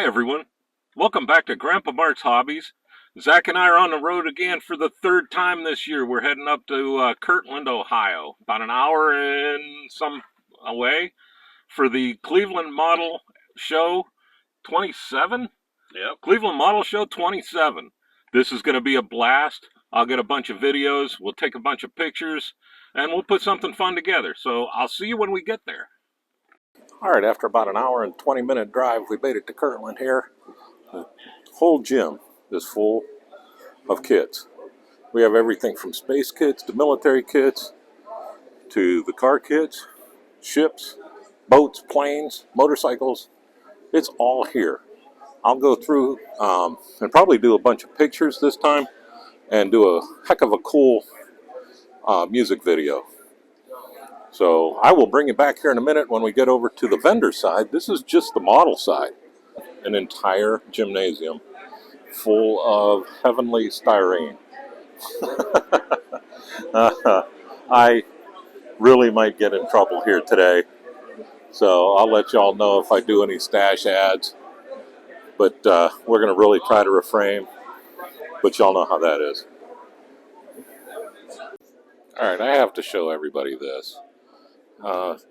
Hi everyone, welcome back to Grandpa Mark's Hobbies. Zach and I are on the road again for the third time this year. We're heading up to Kirtland, Ohio, about an hour and some away for the Cleveland Model Show 27? Yep. Cleveland Model Show 27. This is going to be a blast. I'll get a bunch of videos, we'll take a bunch of pictures, and we'll put something fun together. So I'll see you when we get there. All right, after about an hour and 20-minute drive, we made it to Kirtland here. The whole gym is full of kits. We have everything from space kits to military kits to the car kits, ships, boats, planes, motorcycles. It's all here. I'll go through and probably do a bunch of pictures this time and do a heck of a cool music video. So I will bring you back here in a minute when we get over to the vendor side. This is just the model side. An entire gymnasium full of heavenly styrene. I really might get in trouble here today. So I'll let y'all know if I do any stash ads. But we're going to really try to refrain. But y'all know how that is. All right, I have to show everybody this.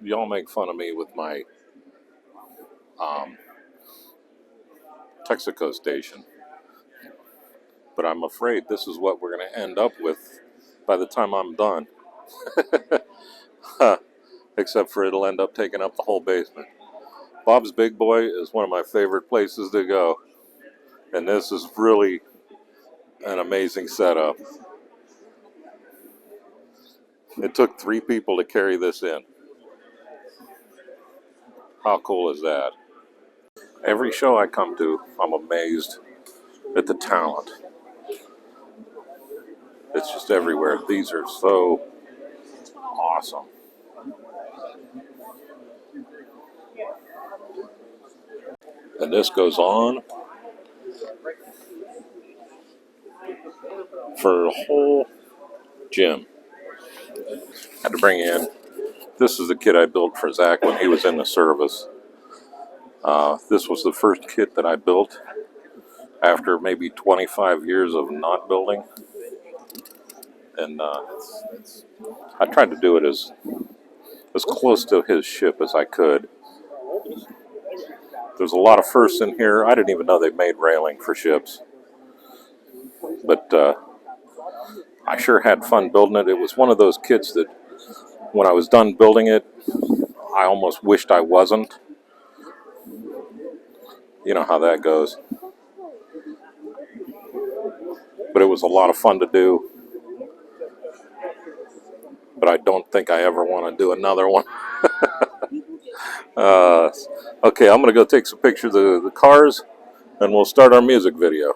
Y'all make fun of me with my Texaco station. But I'm afraid this is what we're going to end up with by the time I'm done. Except for it'll end up taking up the whole basement. Bob's Big Boy is one of my favorite places to go. And this is really an amazing setup. It took 3 people to carry this in. How cool is that? Every show I come to, I'm amazed at the talent. It's just everywhere. These are so awesome. And this goes on for the whole gym. Had to bring in. This is the kit I built for Zach when he was in the service. This was the first kit that I built after maybe 25 years of not building. And I tried to do it as close to his ship as I could. There's a lot of firsts in here. I didn't even know they made railing for ships. But I sure had fun building it. It was one of those kits that when I was done building it, I almost wished I wasn't. You know how that goes. But it was a lot of fun to do. But I don't think I ever want to do another one. Okay, I'm going to go take some pictures of the cars, and we'll start our music video.